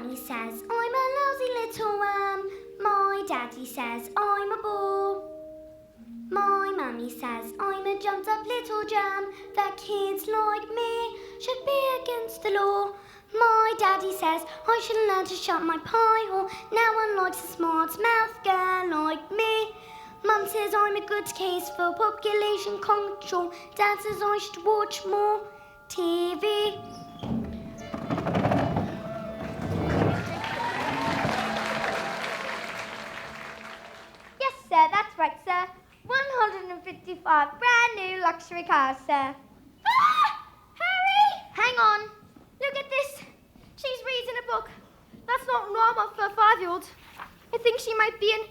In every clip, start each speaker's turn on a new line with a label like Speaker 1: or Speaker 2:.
Speaker 1: Mummy says I'm a lousy little worm. My daddy says I'm a bore. My mummy says I'm a jumped up little germ. That kids like me should be against the law. My daddy says I should learn to shut my pie hole. No one likes a smart mouth girl like me. Mum says I'm a good case for population control. Dad says I should watch more TV.
Speaker 2: Yes, sir, that's right, sir. 155 brand new luxury cars, sir. Ah! Harry! Hang on. Look at this. She's reading a book. That's not normal for a 5-year-old. I think she might be an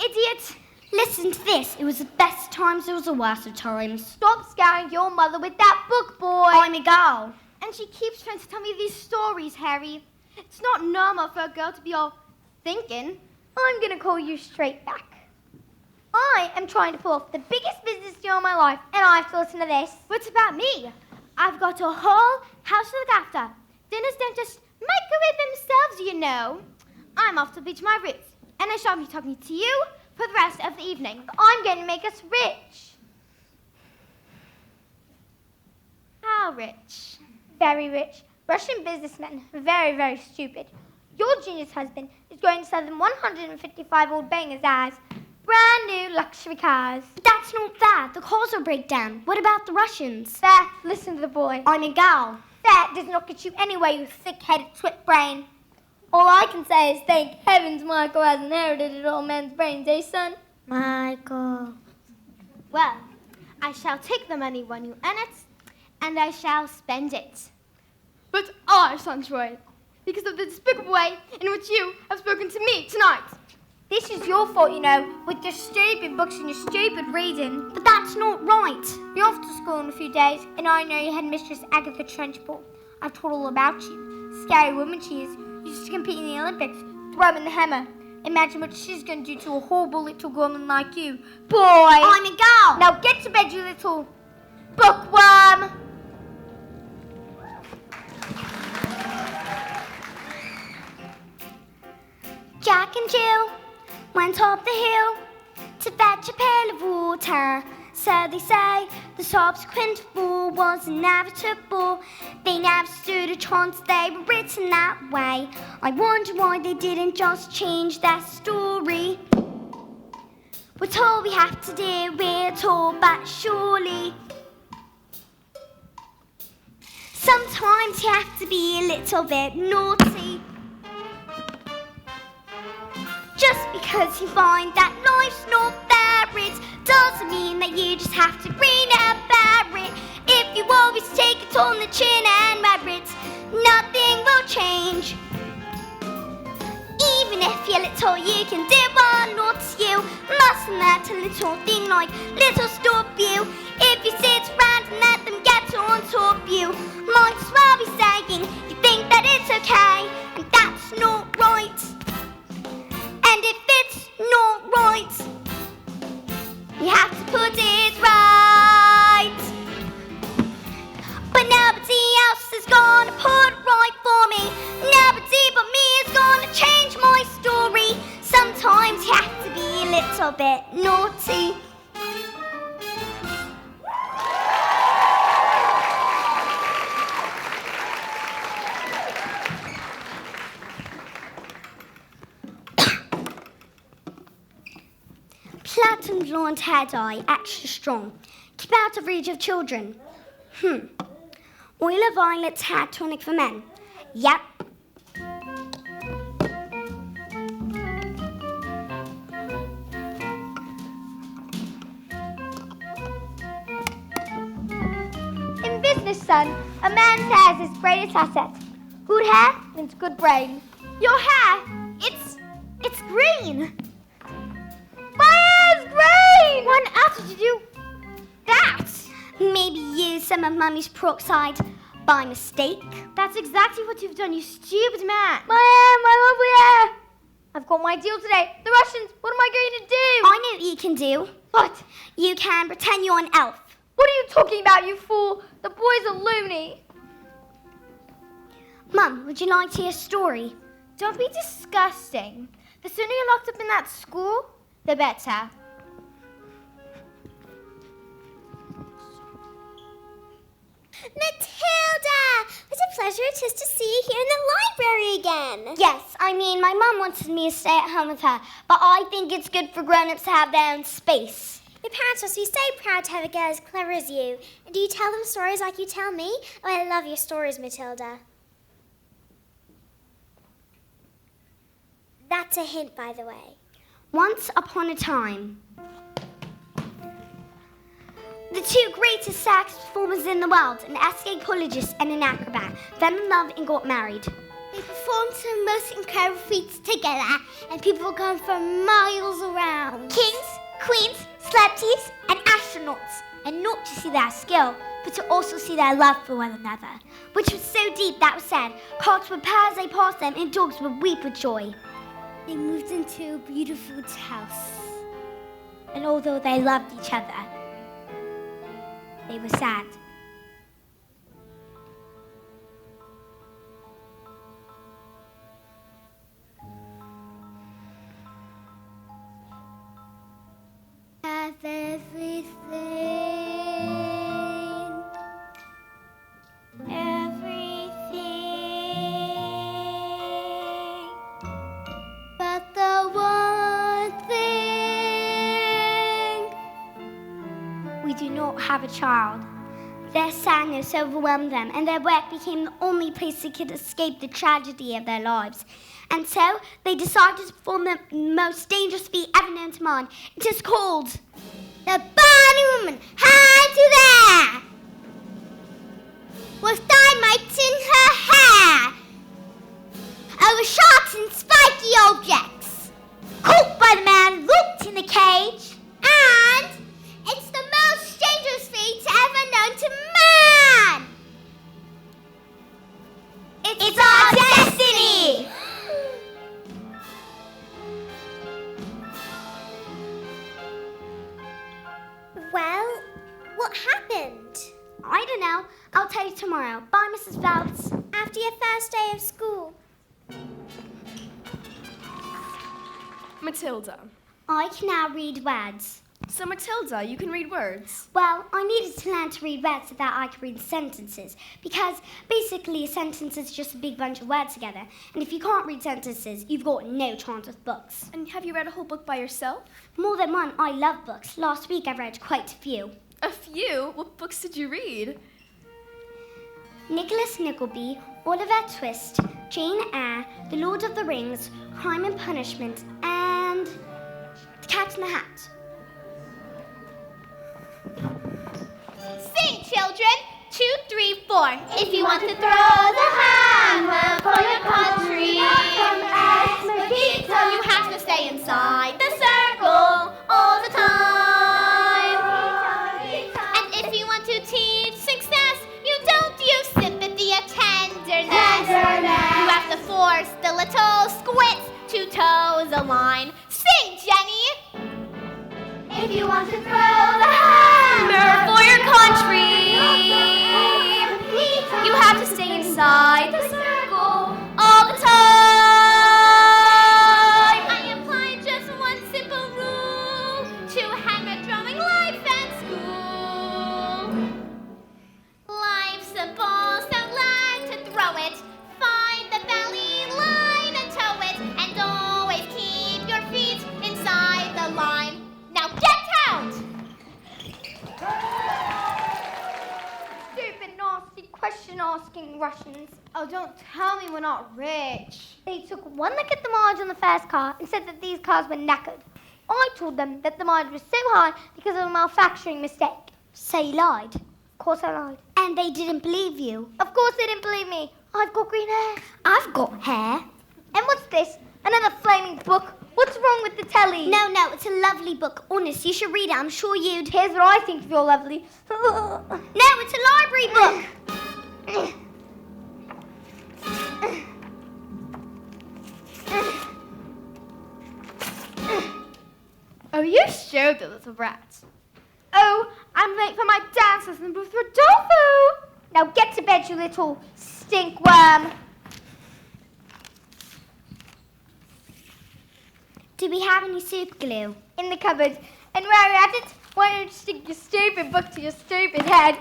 Speaker 2: idiot.
Speaker 1: Listen to this. It was the best times, it was the worst of times.
Speaker 2: Stop scaring your mother with that book, boy.
Speaker 1: I'm a girl.
Speaker 2: And she keeps trying to tell me these stories, Harry. It's not normal for a girl to be all thinking. I'm going to call you straight back. I am trying to pull off the biggest business deal of my life, and I have to listen to this. What's about me? I've got a whole house to look after. Dinners don't just microwave themselves, you know. I'm off to beach my roots, and I shall be talking to you for the rest of the evening. I'm going to make us rich. How rich? Very rich. Russian businessmen. Very, very stupid. Your genius husband is going to sell them 155 old bangers as brand new luxury cars.
Speaker 1: But that's not fair. The cars will break down. What about the Russians?
Speaker 2: There, listen to the boy.
Speaker 1: I'm a gal.
Speaker 2: That does not get you anywhere, you thick-headed twit brain. All I can say is thank heavens Michael has inherited an old man's brains, eh, son?
Speaker 1: Michael.
Speaker 2: Well, I shall take the money when you earn it, and I shall spend it. But I shan't try, because of the despicable way in which you have spoken to me tonight. This is your fault, you know, with your stupid books and your stupid reading.
Speaker 1: But that's not right.
Speaker 2: You're off to school in a few days, and I know your headmistress, Agatha Trunchbull. I've told all about you. Scary woman she is. Used to compete in the Olympics, throwing the hammer. Imagine what she's going to do to a horrible little woman like you. Boy!
Speaker 1: I'm a girl.
Speaker 2: Now get to bed, you little bookworm!
Speaker 1: Jack and Jill went up the hill to fetch a pail of water. So they say the subsequent war was inevitable. They never stood a chance, they were written that way. I wonder why they didn't just change their story. We're told we have to do it all, but surely sometimes you have to be a little bit naughty. Just because you find that life's not fair, it doesn't mean that you just have to grin and bear it. If you always take it on the chin and wear it, nothing will change. Even if you're little, you can do what not you. Mustn't let a little thing like little stop you. If you sit around and let them get on top you, might as well be saying you think that it's okay, and that's not right. And if it's not right, you have to put it right. But nobody else is gonna put right for me. Nobody but me is gonna change my story. Sometimes you have to be a little bit naughty. Platinum blonde hair dye, extra strong. Keep out of reach of children. Oil of violets hair tonic for men. Yep.
Speaker 2: In business, son, a man's hair is his greatest asset. Good hair means good brain. Your hair, it's green. My hair's green! Why on earth did you do that?
Speaker 1: Maybe use some of Mummy's peroxide by mistake.
Speaker 2: That's exactly what you've done, you stupid man. My hair, my lovely hair. I've got my deal today. The Russians, what am I going to do?
Speaker 1: I know what you can do.
Speaker 2: What?
Speaker 1: You can pretend you're an elf.
Speaker 2: What are you talking about, you fool? The boy's a loony.
Speaker 1: Mum, would you like to hear a story?
Speaker 2: Don't be disgusting. The sooner you're locked up in that school, the better.
Speaker 1: Matilda! What a pleasure it is to see you here in the library again. Yes, I mean, my mum wanted me to stay at home with her, but I think it's good for grown-ups to have their own space. Your parents must be so proud to have a girl as clever as you. And do you tell them stories like you tell me? Oh, I love your stories, Matilda. That's a hint, by the way. Once upon a time, the two greatest sax performers in the world, an escapologist and an acrobat, fell in love and got married. They performed some most incredible feats together, and people were going from miles around. Kings, queens, celebrities, and astronauts. And not to see their skill, but to also see their love for one another. Which was so deep that was said, carts would purr as they passed them, and dogs would weep with joy. They moved into a beautiful house. And although they loved each other, they were sad. Have everything, but the one thing. We do not have a child. Their sadness overwhelmed them, and their work became the only place they could escape the tragedy of their lives. And so, they decided to perform the most dangerous feat ever known to man. It is called the Barney Woman, hand to there, with dynamite in her hair, over sharks and spiky objects, caught by the man locked in the cage, and it's the most dangerous feat ever known to man. It's our destiny. Well, what happened? I don't know. I'll tell you tomorrow. Bye, Mrs. Phelps. After your first day of school.
Speaker 3: Matilda.
Speaker 1: I can now read words.
Speaker 3: So, Matilda, you can read words.
Speaker 1: Well, I needed to learn to read words so that I could read sentences. Because basically, a sentence is just a big bunch of words together. And if you can't read sentences, you've got no chance with books.
Speaker 3: And have you read a whole book by yourself?
Speaker 1: More than one. I love books. Last week I read quite a few.
Speaker 3: A few? What books did you read?
Speaker 1: Nicholas Nickleby, Oliver Twist, Jane Eyre, The Lord of the Rings, Crime and Punishment, and The Cat in the Hat.
Speaker 2: Sing, children. 2, 3, 4. If you want to throw the hammer for your country, you have to stay inside the circle all the time. And if you want to teach success, you don't use sympathy or tenderness. You have to force the little squits to toe the line. Sing, Jenny. If you want to throw the hammer
Speaker 3: For your country, you have to stay inside the circle all the time.
Speaker 2: I apply just one simple rule to hammer throwing life and school. Life's a ball, so learn to throw it. Find the belly line and toe it, and always keep your feet inside the line. Now get out! Stupid, nasty, question-asking Russians. Oh, don't tell me we're not rich.
Speaker 1: They took one look at the mileage on the first car and said that these cars were knackered. I told them that the mileage was so high because of a manufacturing mistake. So you lied? Of course I lied. And they didn't believe you? Of course they didn't believe me. I've got green hair. I've got hair. And what's this? Another flaming book? What's wrong with the telly? No, it's a lovely book. Honest, you should read it. I'm sure you'd... Here's what I think of your lovely. No, it's a library book.
Speaker 2: Oh, you showed the little brat. Oh, I'm late for my dance lesson with Rodolfo. Now get to bed, you little stinkworm.
Speaker 1: Do we have any super glue?
Speaker 2: In the cupboard. And while you're at it, why don't you stick your stupid book to your stupid head?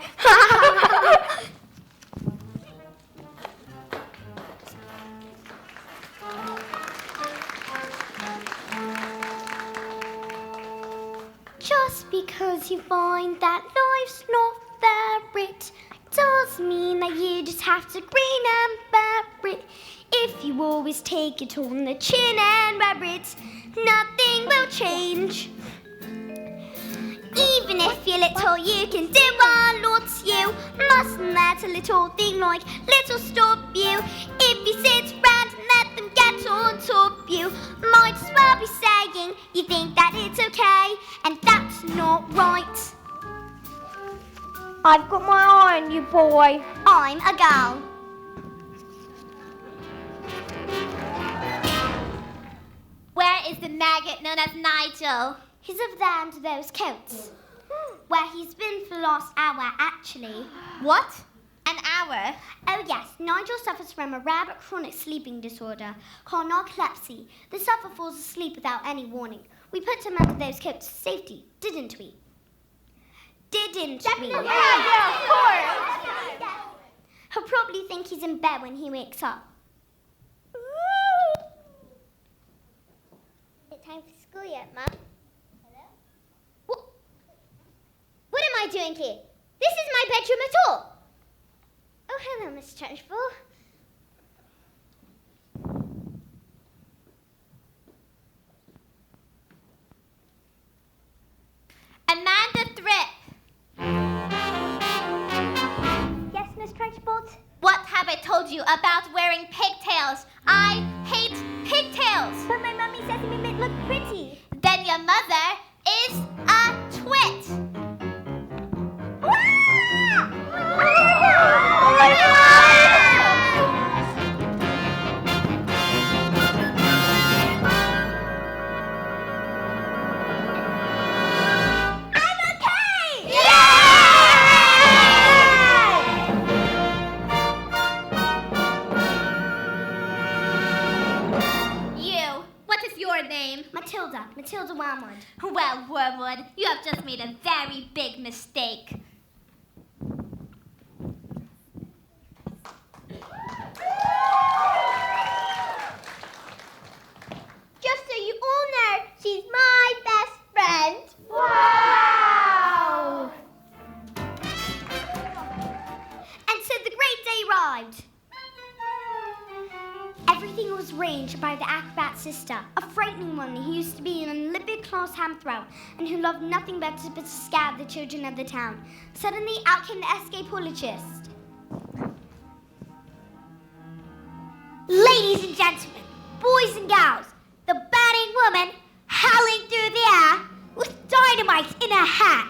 Speaker 1: Just because you find that life's not fair, it does mean that you just have to grin and bear it. If you always take it on the chin and wear it, nothing will change. Even if you're little, you can do a lot. You mustn't let a little thing like little stop you. If you sit round and let them get on top you, might as well be saying you think that it's okay, and that's not right.
Speaker 2: I've got my eye on you, boy.
Speaker 1: I'm a girl.
Speaker 3: Where is the maggot known as Nigel?
Speaker 1: He's over there under those coats. Where he's been for the last hour, actually.
Speaker 3: What? An hour?
Speaker 1: Oh yes, Nigel suffers from a rare but chronic sleeping disorder called narcolepsy. The sufferer falls asleep without any warning. We put him under those coats for safety, didn't we? Didn't we?
Speaker 2: Yeah, of course.
Speaker 1: He'll probably think he's in bed when he wakes up. Is it time for school yet, Mum? Hello? What am I doing here? This is my bedroom at all. Oh, hello, Miss Trunchbull.
Speaker 3: Amanda Thripp.
Speaker 1: Yes, Miss Trunchbull?
Speaker 3: What have I told you about wearing pigtails? I hate pigtails.
Speaker 1: But my mummy says it may look pretty.
Speaker 3: Then your mother is a twit.
Speaker 1: Matilda Wormwood.
Speaker 3: Well, Wormwood, you have just made a very big mistake.
Speaker 1: Just so you all know, she's my best friend.
Speaker 2: Wow!
Speaker 1: And so the great day arrived. Everything was arranged by the acrobat sister, a frightening one who used to be an Olympic-class ham thrower and who loved nothing better but to scare the children of the town. Suddenly, out came the escapologist. Ladies and gentlemen, boys and gals, the burning woman howling through the air with dynamite in her hat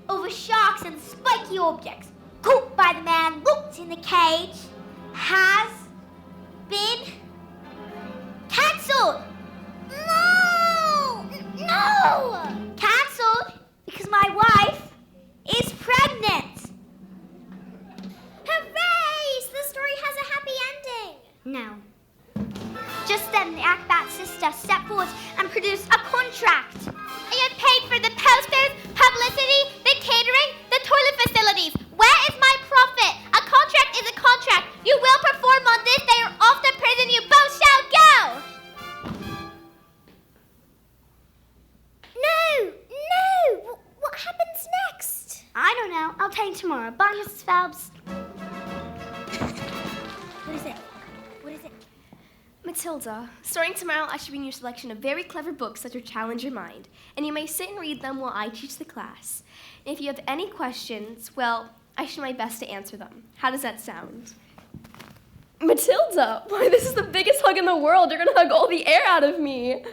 Speaker 1: over sharks and spiky objects, caught by the man locked in the cage, has been cancelled. No! Cancelled because my wife is pregnant. Hooray! So the story has a happy ending. No. Just then, the acrobat sister stepped forward and produced a contract.
Speaker 3: I have paid for the posters, publicity, the catering, the toilet facilities. Where is my profit? A contract is a contract. You will perform on this day or off to prison you both shall go.
Speaker 1: No! What happens next? I don't know. I'll tell you tomorrow. Bye, Mrs. Phelps. What is it?
Speaker 4: Matilda, starting tomorrow, I should be in your selection of very clever books that will challenge your mind, and you may sit and read them while I teach the class. And if you have any questions, well, I should do my best to answer them. How does that sound? Matilda, why, this is the biggest hug in the world. You're gonna hug all the air out of me.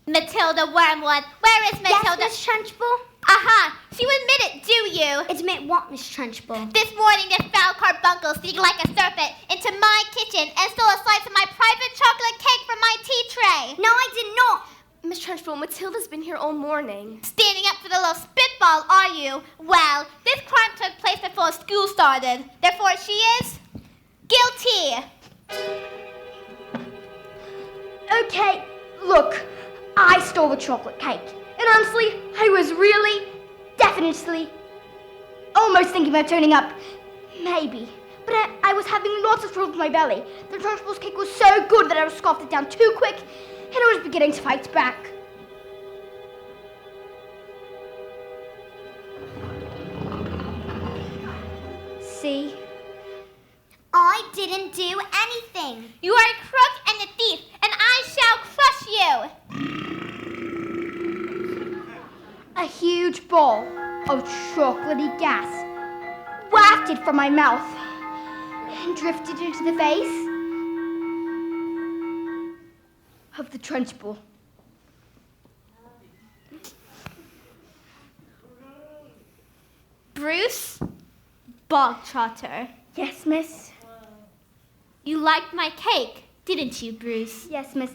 Speaker 3: Matilda Wormwood. Where is Matilda?
Speaker 1: Yes, Miss Trunchbull?
Speaker 3: Aha! So you admit it, do you?
Speaker 1: Admit what, Miss Trunchbull?
Speaker 3: This morning, this foul carbuncle sneaked like a serpent into my kitchen and stole a slice of my private chocolate cake from my tea tray.
Speaker 1: No, I did not.
Speaker 4: Miss Trunchbull, Matilda's been here all morning.
Speaker 3: Standing up for the little spitball, are you? Well, this crime took place before school started. Therefore, she is guilty.
Speaker 2: Okay, look, I stole the chocolate cake. And honestly, I was really, definitely, almost thinking about turning up. Maybe. But I was having lots of trouble with my belly. The Trunchbull's cake was so good that I scoffed it down too quick, and I was beginning to fight back. See?
Speaker 1: I didn't do anything.
Speaker 3: You are a crook and a thief, and I shall crush you.
Speaker 2: A huge ball of chocolatey gas wafted from my mouth and drifted into the face of the Trunchbull.
Speaker 3: Bruce Bogtrotter,
Speaker 2: Yes, miss.
Speaker 3: you liked my cake, didn't you, Bruce?
Speaker 2: Yes, miss.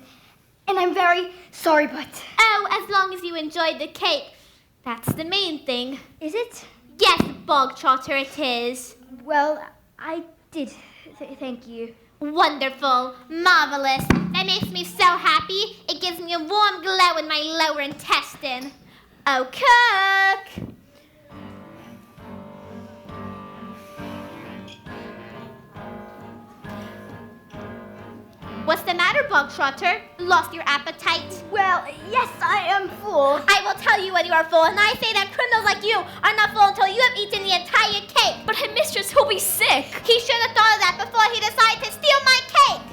Speaker 2: And I'm very sorry, but...
Speaker 3: Oh, as long as you enjoyed the cake. That's the main thing.
Speaker 2: Is it?
Speaker 3: Yes, Bogtrotter, it is.
Speaker 2: Well, I did. Thank you.
Speaker 3: Wonderful. Marvelous. That makes me so happy. It gives me a warm glow in my lower intestine. Oh, cook! What's the matter, Bogtrotter? Lost your appetite?
Speaker 2: Well, yes, I am full.
Speaker 3: I will tell you when you are full, and I say that criminals like you are not full until you have eaten the entire cake.
Speaker 4: But headmistress, he'll be sick.
Speaker 3: He should have thought of that before he decided to steal my cake.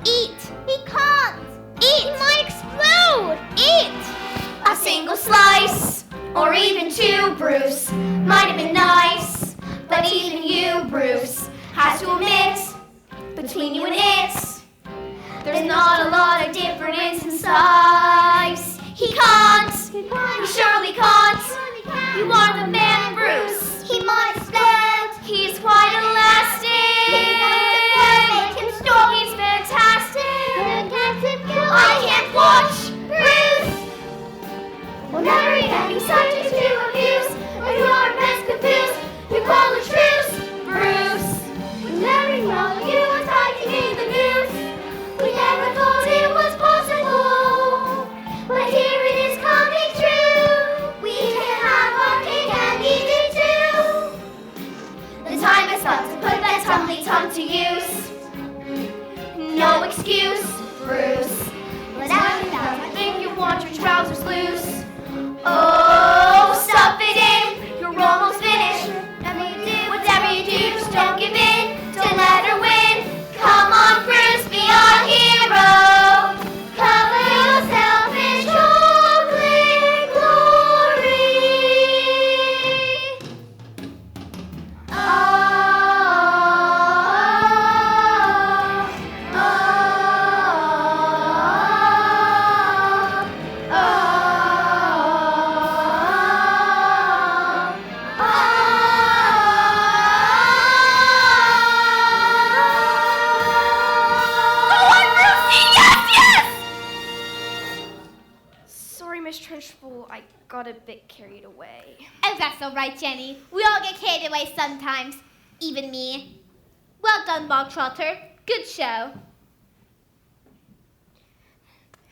Speaker 3: Eat. He can't. Eat. He might explode. Eat.
Speaker 4: A single slice, or even two, Bruce, might have been nice. But even you, Bruce, has to admit, between you and it, there's not a lot of difference in size. He can't. He surely can't. You are the man, Bruce.
Speaker 1: He might explode.
Speaker 4: He's quite elastic. He's fantastic. I can't watch Bruce. We'll never again be subject to abuse. When your best confused, you call a truce, Bruce. We never know you was hiding in the news. We never thought it was possible, but here it is coming true. We can have our cake and eat it too. The time has come to put that tumbly tongue to use. No excuse, Bruce. But I think you want your trousers loose. Oh, stuff it in. You're almost finished. Whatever you do, just don't give in. Don't let her win. Come on, Bruce, be our hero. Cover yourself in chocolate glory. Sorry, Miss Trunchbull, I got a bit carried away.
Speaker 3: Oh, that's all right, Jenny. We all get carried away sometimes. Even me. Well done, Bogtrotter. Good show.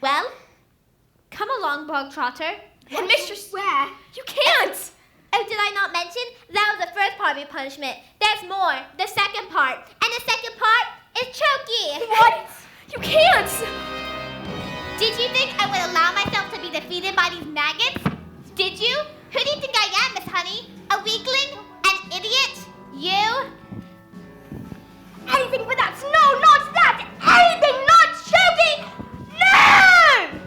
Speaker 3: Well, come along, Bogtrotter.
Speaker 4: Headmistress,
Speaker 2: Where?
Speaker 4: you can't.
Speaker 3: Oh, did I not mention? That was the first part of your punishment. There's more. The second part. And the second part is choky.
Speaker 4: What? You can't.
Speaker 3: Did you think I would allow myself to be defeated by these maggots? Did you? Who do you think I am, Miss Honey? A weakling? An idiot? You?
Speaker 2: Anything but that. No, not that. Anything not choking. No!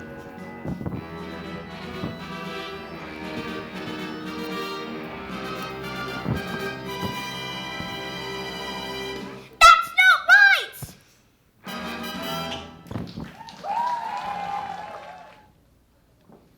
Speaker 3: That's not right!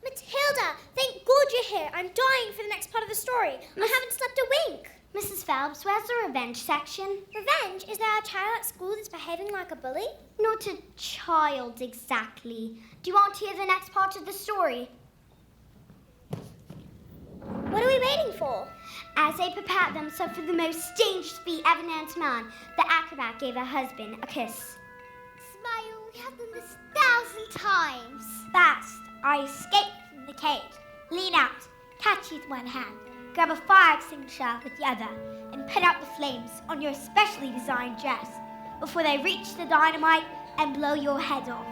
Speaker 1: Matilda, thank God you're here. I'm dying for the next part of the story. I haven't slept a wink. Mrs. Phelps, where's the revenge section?
Speaker 3: Revenge? Is there a child at school that's behaving like a bully?
Speaker 1: Not a child exactly. Do you want to hear the next part of the story?
Speaker 3: What are we waiting for?
Speaker 1: As they prepared themselves for the most dangerous feat ever known to man, the acrobat gave her husband a kiss.
Speaker 3: Smile, we have done this 1,000 times.
Speaker 2: Fast, I escape from the cage, lean out, catch you with one hand, grab a fire extinguisher with the other, and put out the flames on your specially designed dress before they reach the dynamite and blow your head off.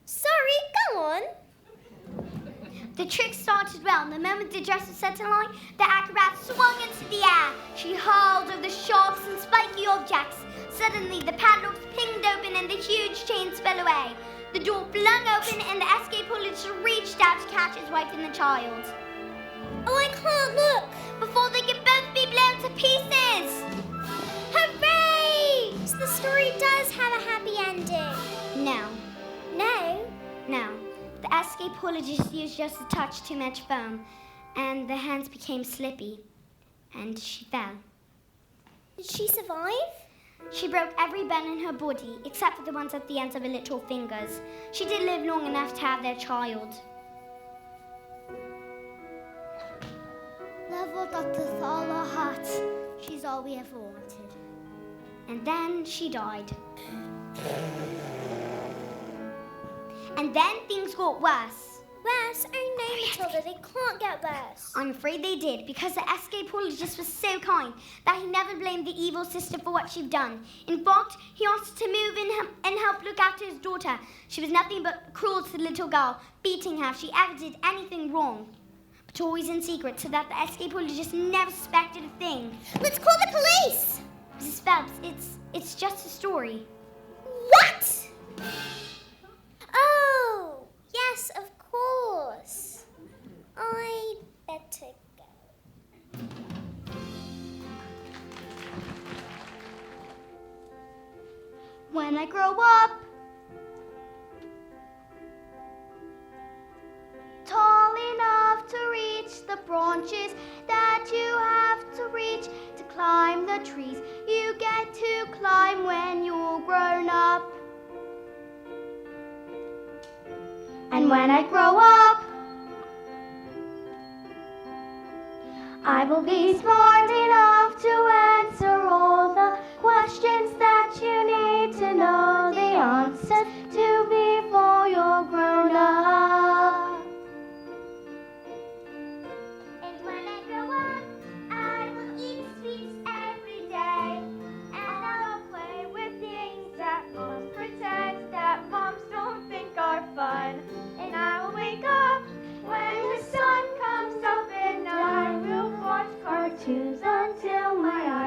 Speaker 3: Sorry, go on.
Speaker 1: The trick started well, and the moment the dress was set in line, the acrobat swung into the air. She hurled over the sharps and spiky objects. Suddenly, the padlocks pinged open and the huge chains fell away. The door flung open and the escapologist reached out to catch his wife and the child.
Speaker 3: Oh, I can't look.
Speaker 1: Before they could both be blown to pieces!
Speaker 3: Hooray! So the story does have a happy ending.
Speaker 1: No.
Speaker 3: No?
Speaker 1: No. The escapologist used just a touch too much foam, and the hands became slippy, and she fell.
Speaker 3: Did she survive?
Speaker 1: She broke every bone in her body, except for the ones at the ends of her little fingers. She did live long enough to have their child.
Speaker 3: Love will doctor all our hearts. She's all we ever wanted.
Speaker 1: And then she died. And then things got worse.
Speaker 3: Worse? Oh no, Matilda, they can't get worse.
Speaker 1: I'm afraid they did, because the escapologist was so kind that he never blamed the evil sister for what she'd done. In fact, he asked her to move in and help look after his daughter. She was nothing but cruel to the little girl, beating her if she ever did anything wrong. But always in secret, so that the escapologist never suspected a thing.
Speaker 3: Let's call the police!
Speaker 1: Mrs. Phelps, it's just a story.
Speaker 3: What? Oh, yes, of course. I'd better go.
Speaker 2: When I grow up, tall enough to reach the branches that you have to reach to climb the trees you get to climb when you're grown up. And when I grow up, I will be smart enough to answer all the questions that you need to know the answers to before you're grown up.
Speaker 3: And when I grow up, I will eat sweets every day.
Speaker 2: And I'll play with things that moms pretend that moms don't think are fun. And I will wake up when the sun comes up, and I will watch cartoons until my eyes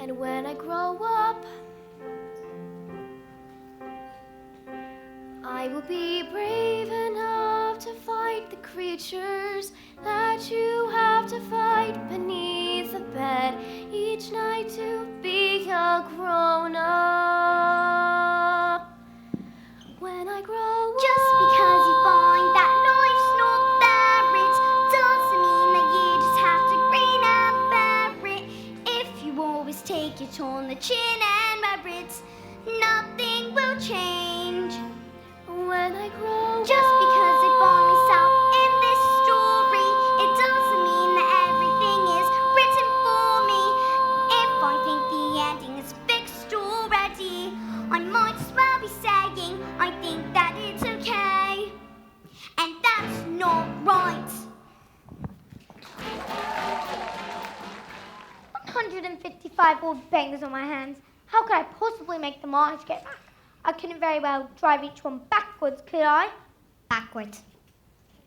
Speaker 4: And when I grow up, I will be brave enough to fight the creatures that you have to fight beneath the bed each night to be a grown-up. When I grow up,
Speaker 1: Just because you find that life's not there, it doesn't mean that you just have to grin and bear it. If you always take it on the chin and wear it, nothing will change.
Speaker 4: when I grow up,
Speaker 1: Just because I find myself in this story, it doesn't mean that everything is written for me. If I think the ending is fixed already, I might as well be saying I think that it's okay. And that's not right.
Speaker 2: 155 old bangers on my hands. How could I possibly make the march get back? I couldn't very well drive each one backwards, could I?
Speaker 1: Backwards.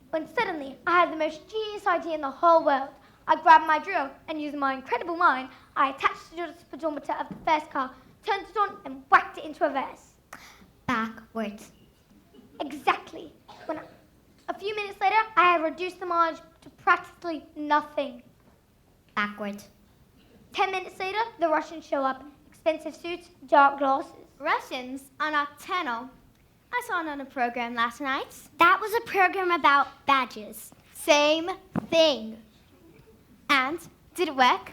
Speaker 2: When suddenly I had the most genius idea in the whole world. I grabbed my drill and using my incredible mind, I attached it to the speedometer of the first car, turned it on and whacked it into reverse.
Speaker 1: Backwards.
Speaker 2: Exactly. A few minutes later, I had reduced the mileage to practically nothing.
Speaker 1: Backwards.
Speaker 2: 10 minutes later, the Russians show up. Expensive suits, dark glasses.
Speaker 3: Russians are nocturnal. I saw it on a program last night.
Speaker 1: That was a program about badges.
Speaker 3: Same thing. And did it work?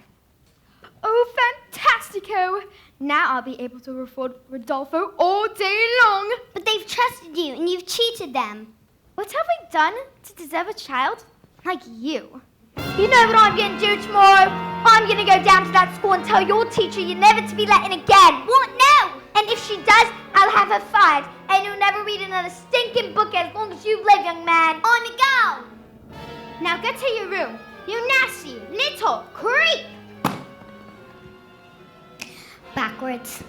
Speaker 3: Oh, fantastico! Now I'll be able to afford Rodolfo all day long.
Speaker 1: But they've trusted you and you've cheated them.
Speaker 3: What have I done to deserve a child like you?
Speaker 2: You know what I'm going to do tomorrow? I'm going to go down to that school and tell your teacher you're never to be let in again.
Speaker 1: What now?
Speaker 2: And if she does, I'll have her fired. And you'll never read another stinking book as long as you live, young man.
Speaker 1: On the go!
Speaker 3: Now get to your room, you nasty little creep!
Speaker 1: Backwards.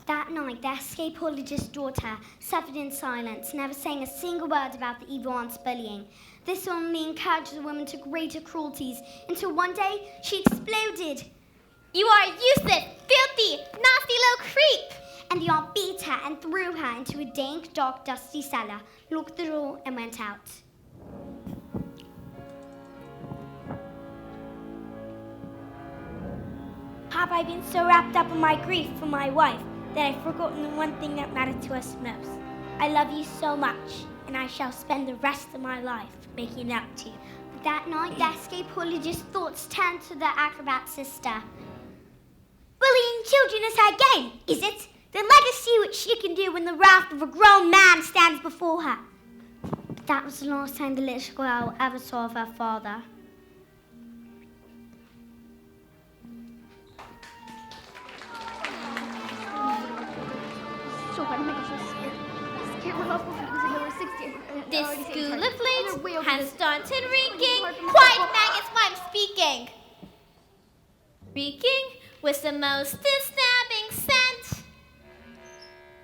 Speaker 1: That night, the escapologist's daughter suffered in silence, never saying a single word about the evil aunt's bullying. This only encouraged the woman to greater cruelties, until one day she exploded.
Speaker 3: You are a useless, filthy, nasty little creep!
Speaker 1: And the aunt beat her and threw her into a dank, dark, dusty cellar, locked the door, and went out.
Speaker 5: Have I been so wrapped up in my grief for my wife that I've forgotten the one thing that mattered to us most? I love you so much, and I shall spend the rest of my life making it up to you.
Speaker 1: But that night, the escapologist's thoughts turned to the acrobat sister.
Speaker 5: Bullying children is her game, is it? Then let us see what she can do when the wrath of a grown man stands before her.
Speaker 1: But that was the last time the little girl ever saw of her father.
Speaker 3: This school of flutes has started ringing. Quiet, maggots, while I'm speaking. Reeking with the most disturbing scent.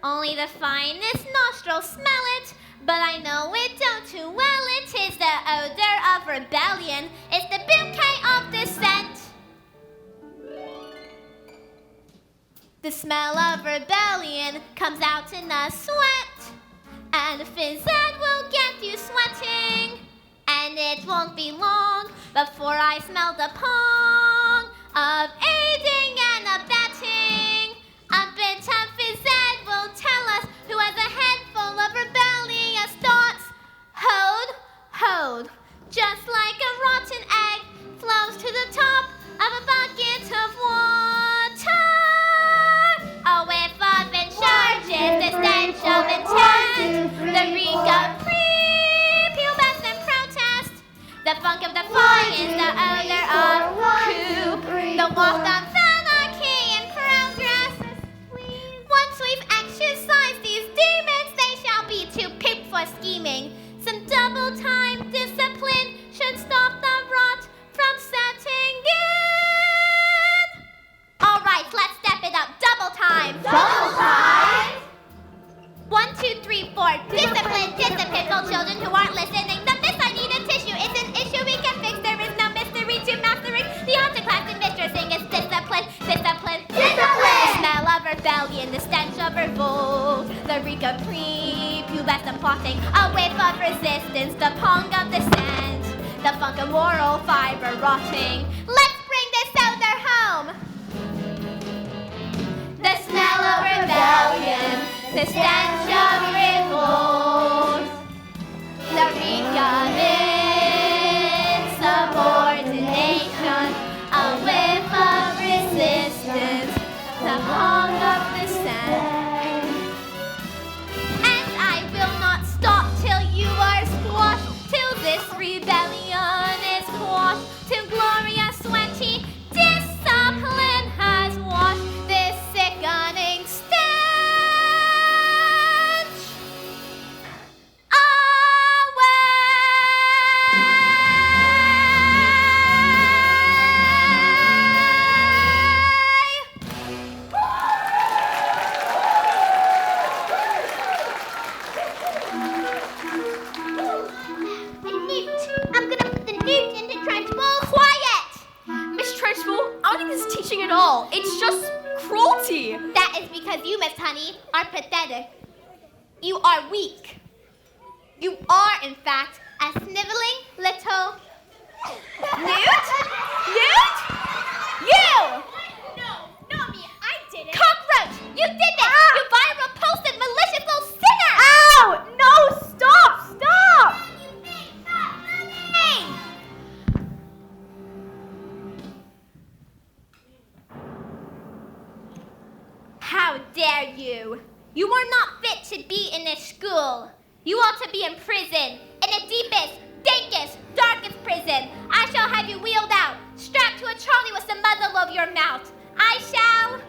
Speaker 3: Only the finest nostrils smell it, but I know it don't too well. It is the odor of rebellion. It's the bouquet of dissent. The smell of rebellion comes out in a sweat. And the fizzette will get you sweating. And it won't be long before I smell the pong of aiding and abetting. A bit of fizzette will tell us who has a head full of rebellious thoughts. Hold, just like a rotten egg flows to the top of a bucket of water. Oh, if I've been charged, the stench of intent, the reek of prepubescent and protest, the funk of defiance, the odor of croup, the walk resistance, the pong of the sand, the funk of moral fiber rotting. Let's bring this soldier home. The smell of rebellion, the stench of revolt, the reek of insubordination, a whiff of resistance, the pong of the sand. And I will not stop till you are squashed, till this rebellion is quashed, till glorious sweaty discipline has washed this sickening stench I'm gonna put the newt into Trunchbull. Quiet!
Speaker 4: Miss Trunchbull, I don't think this is teaching at all. It's just cruelty.
Speaker 3: That is because you, Miss Honey, are pathetic. You are weak. You are, in fact, a sniveling little... Newt? Newt? You! No, not me. I did it. Cockroach! You did this! You vile, repulsive, malicious little sinner!
Speaker 2: Ow! No, stop! Stop!
Speaker 3: How dare you? You are not fit to be in this school. You ought to be in prison, in the deepest, dankest, darkest prison. I shall have you wheeled out, strapped to a trolley with the muzzle of your mouth. I shall...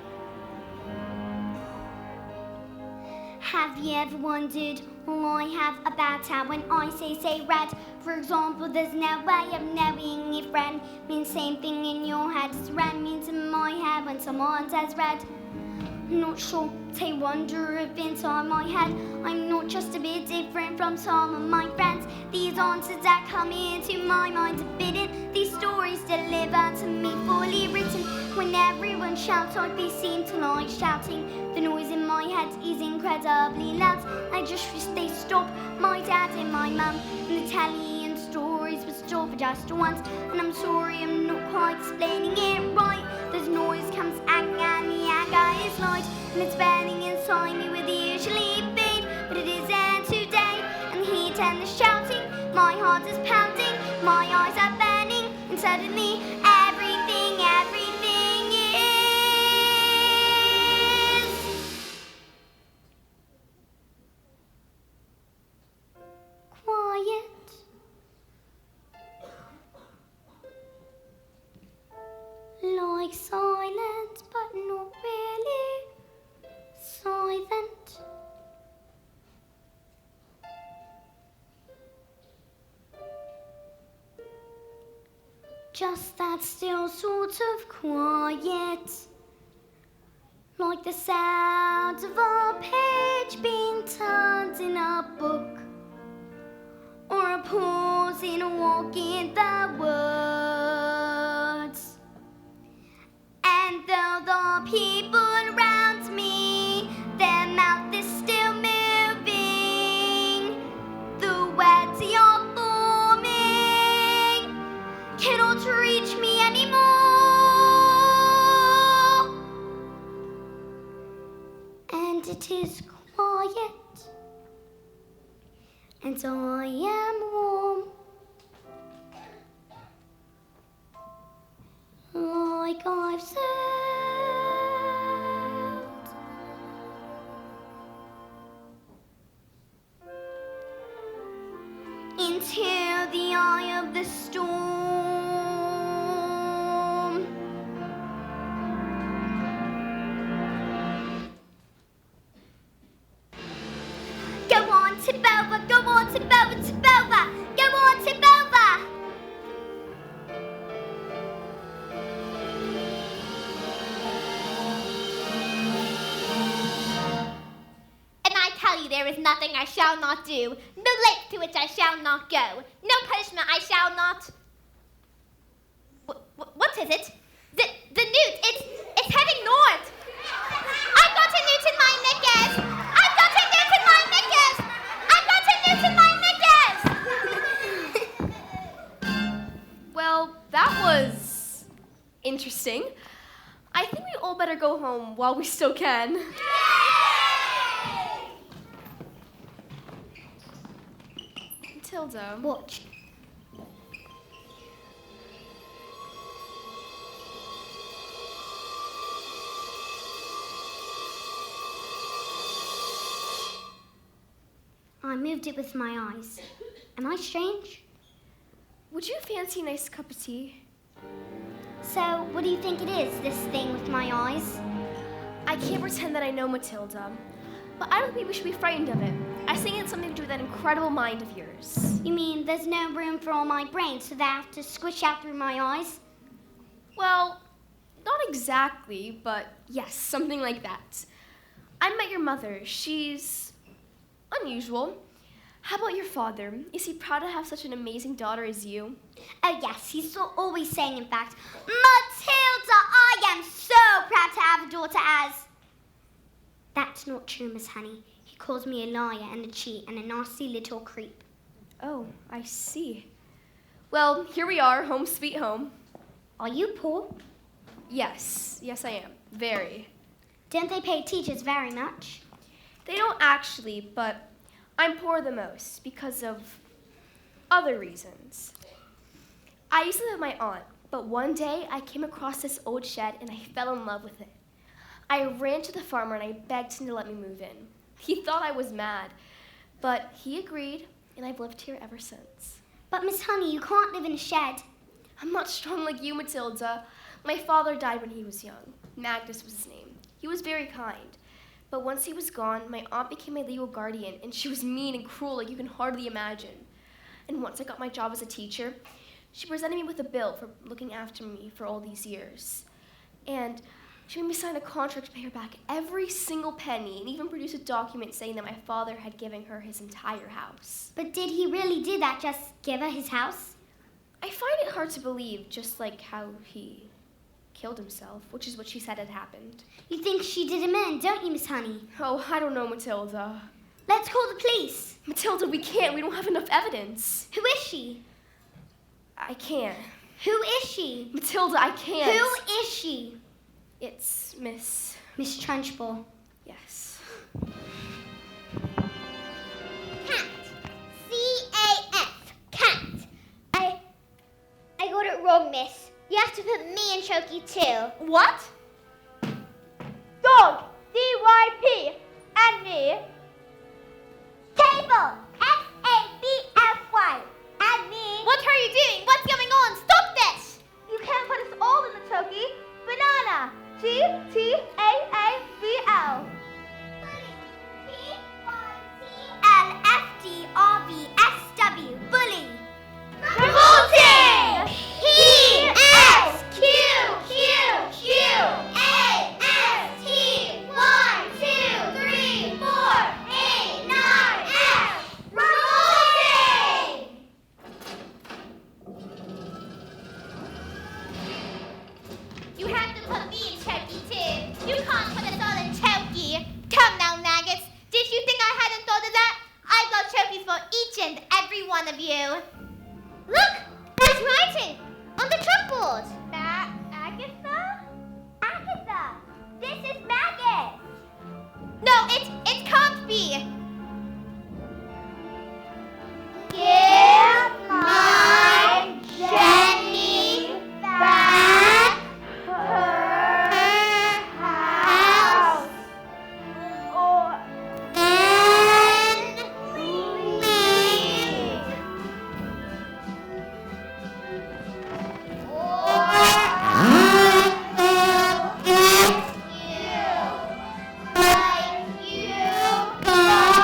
Speaker 1: Have you ever wondered all I have about how when I say red? For example, there's no way of knowing if red means same thing in your head as red means in my head when someone says red. I'm not sure, they wonder if inside my head I'm not just a bit different from some of my friends. These answers that come into my mind are bidden, these stories delivered to me fully written. When everyone shouts like they seem to like shouting, the noise in my head is incredibly loud. I just wish they stop, my dad and my mum, and the telly and stories were still for just once. And I'm sorry I'm not quite explaining it right. This noise comes and the anger is light, and it's burning inside me with usually pain, but it isn't today. And the heat and the shouting, my heart is pounding, my eyes are burning, and suddenly everything is quiet. Like silence, but not really silent. Just that still sort of quiet, like the sound of a page being turned in a book, or a pause in a walk in the woods. And though the people around me, their mouth is still moving, the words you're forming cannot reach me anymore. And it is quiet, and I am warm, like I've sailed into the eye of the storm. Go on, Tibova, go on, Tibova, Tibova, go on, Tibova.
Speaker 3: There is nothing I shall not do, no length to which I shall not go, no punishment I shall not... What is it? The newt, it's heading north. I've got a newt in my knickers. I've got a newt in my knickers. I've got a newt in my knickers.
Speaker 4: interesting. I think we all better go home while we still can. Matilda.
Speaker 1: Watch. I moved it with my eyes. Am I strange?
Speaker 4: Would you fancy a nice cup of tea?
Speaker 1: So, what do you think it is, this thing with my eyes?
Speaker 4: I can't pretend that I know Matilda, but I don't think we should be frightened of it. I think it's something to do with that incredible mind of yours.
Speaker 1: You mean there's no room for all my brain, so they have to squish out through my eyes?
Speaker 4: Well, not exactly, but yes, something like that. I met your mother. She's unusual. How about your father? Is he proud to have such an amazing daughter as you?
Speaker 1: Oh yes, he's always saying, in fact, Matilda, I am so proud to have a daughter as... That's not true, Miss Honey. He calls me a liar and a cheat and a nasty little creep.
Speaker 4: Oh, I see. Well, here we are, home sweet home.
Speaker 1: Are you poor?
Speaker 4: Yes, I am. Very.
Speaker 1: Don't they pay teachers very much?
Speaker 4: They don't actually, but I'm poor the most because of other reasons. I used to live with my aunt, but one day I came across this old shed and I fell in love with it. I ran to the farmer and I begged him to let me move in. He thought I was mad, but he agreed and I've lived here ever since.
Speaker 1: But Miss Honey, you can't live in a shed.
Speaker 4: I'm not strong like you, Matilda. My father died when he was young. Magnus was his name. He was very kind. But once he was gone, my aunt became my legal guardian, and she was mean and cruel like you can hardly imagine. And once I got my job as a teacher, she presented me with a bill for looking after me for all these years. And she made me sign a contract to pay her back every single penny, and even produce a document saying that my father had given her his entire house.
Speaker 1: But did he really do that, just give her his house?
Speaker 4: I find it hard to believe, just like how he killed himself, which is what she said had happened.
Speaker 1: You think she did him in, don't you, Miss Honey?
Speaker 4: Oh, I don't know, Matilda.
Speaker 1: Let's call the police.
Speaker 4: Matilda, we can't. We don't have enough evidence.
Speaker 1: Who is she?
Speaker 4: I can't.
Speaker 1: Who is she?
Speaker 4: Matilda, I can't.
Speaker 1: Who is she?
Speaker 4: It's Miss
Speaker 1: Trunchbull.
Speaker 4: Yes.
Speaker 2: Cat. C-A-F. Cat. I got it wrong, miss. You have to put me in Choky too.
Speaker 3: What?
Speaker 2: Dog. D-Y-P. And me. Table. S-A-B-F-Y. And me.
Speaker 3: What are you doing? What's going on? Stop this!
Speaker 2: You can't put us all in the Choky. Banana. G-T-A-A-B-L.
Speaker 1: L-F-D-R-V-S-W. Bully.
Speaker 2: Revolting!
Speaker 3: You have to put me in Choky too. You can't put us all in Choky. Come now, maggots. Did you think I hadn't thought of that? I've got Choky for each and every one of you. Look! There's writing on the chalkboard.
Speaker 2: Agatha? Agatha! This is Maggot!
Speaker 3: No, it can't be.
Speaker 2: Give my Jenny back her house, or then leave, or I will get you like you got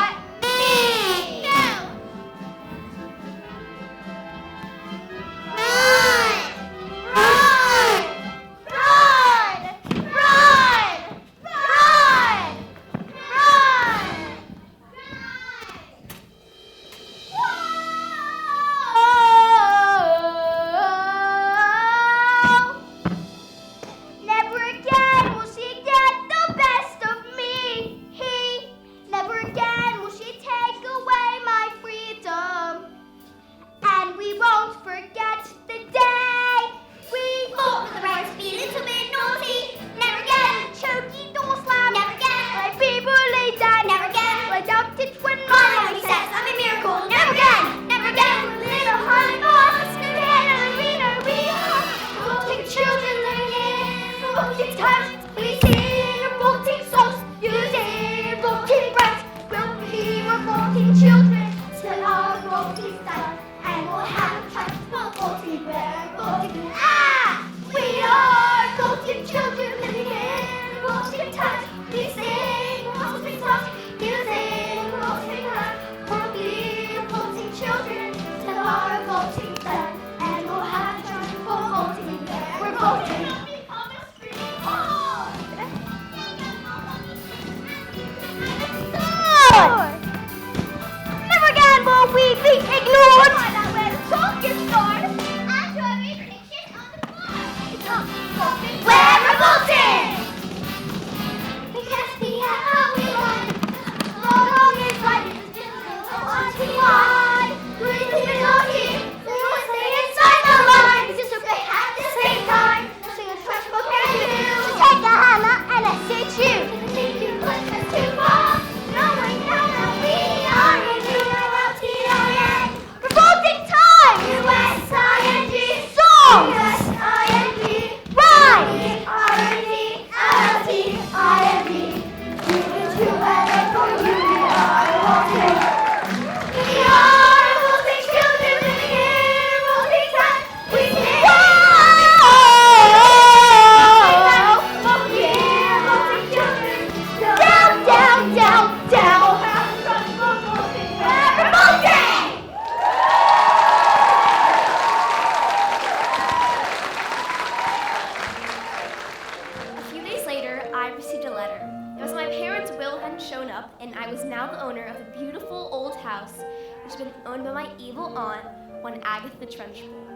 Speaker 4: one Agatha Trunchbull.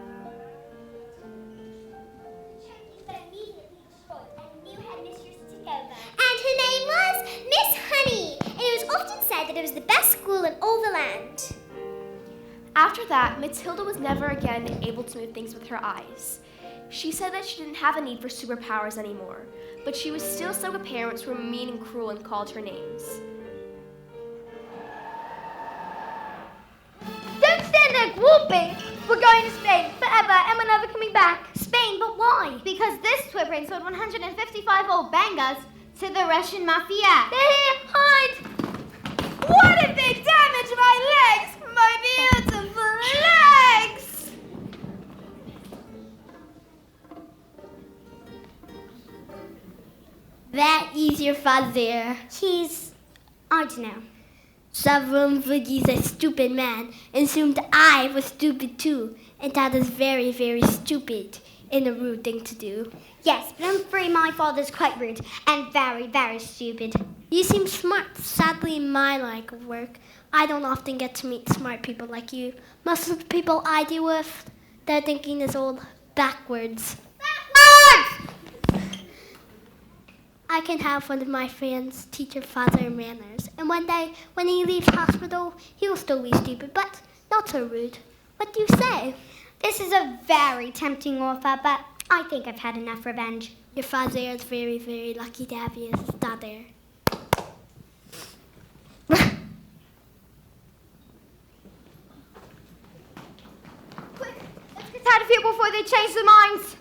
Speaker 1: And her name was Miss Honey, and it was often said that it was the best school in all the land.
Speaker 4: After that, Matilda was never again able to move things with her eyes. She said that she didn't have a need for superpowers anymore, but she was still so her parents were mean and cruel and called her names.
Speaker 2: Don't stand there whooping! We're going to Spain forever and we're never coming back.
Speaker 1: Spain, but why?
Speaker 2: Because this twiprin sold 155 old bangers to the Russian mafia. They're here! Hide! What if they damage my legs? My beautiful legs!
Speaker 5: That is your father.
Speaker 1: He's, I don't know.
Speaker 5: Wormwood is a stupid man and assumed I was stupid too. And that is very, very stupid and a rude thing to do.
Speaker 1: Yes, but I'm afraid my father's quite rude and very, very stupid.
Speaker 5: You seem smart. Sadly, in my line of work, I don't often get to meet smart people like you. Most of the people I deal with, their thinking is all backwards. Backwards! I can have one of my friends teach your father manners. And one day, when he leaves hospital, he will still be stupid, but not so rude. What do you say?
Speaker 1: This is a very tempting offer, but I think I've had enough revenge.
Speaker 5: Your father is very, very lucky to have you as his daughter.
Speaker 2: Quick, let's get out of here before they change their minds.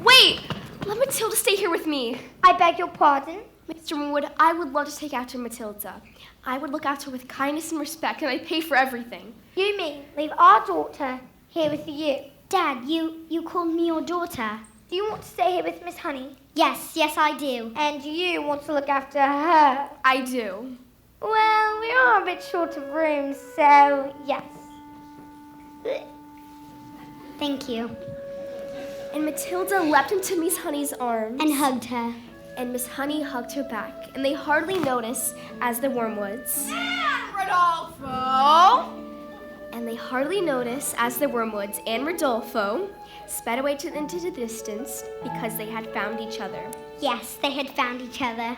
Speaker 4: Wait! Let Matilda stay here with me.
Speaker 2: I beg your pardon?
Speaker 4: Mr. Wormwood, I would love to take after Matilda. I would look after her with kindness and respect, and I'd pay for everything.
Speaker 2: You mean leave our daughter here with you?
Speaker 1: Dad, you called me your daughter.
Speaker 2: Do you want to stay here with Miss Honey?
Speaker 1: Yes, I do.
Speaker 2: And you want to look after her?
Speaker 4: I do.
Speaker 2: Well, we are a bit short of room, so yes.
Speaker 1: Thank you.
Speaker 4: And Matilda leapt into Miss Honey's arms.
Speaker 1: And hugged her.
Speaker 4: And Miss Honey hugged her back, and they hardly noticed as the Wormwoods.
Speaker 3: And Rodolfo!
Speaker 4: And they hardly noticed as the Wormwoods and Rodolfo sped away into the distance because they had found each other.
Speaker 1: Yes, they had found each other.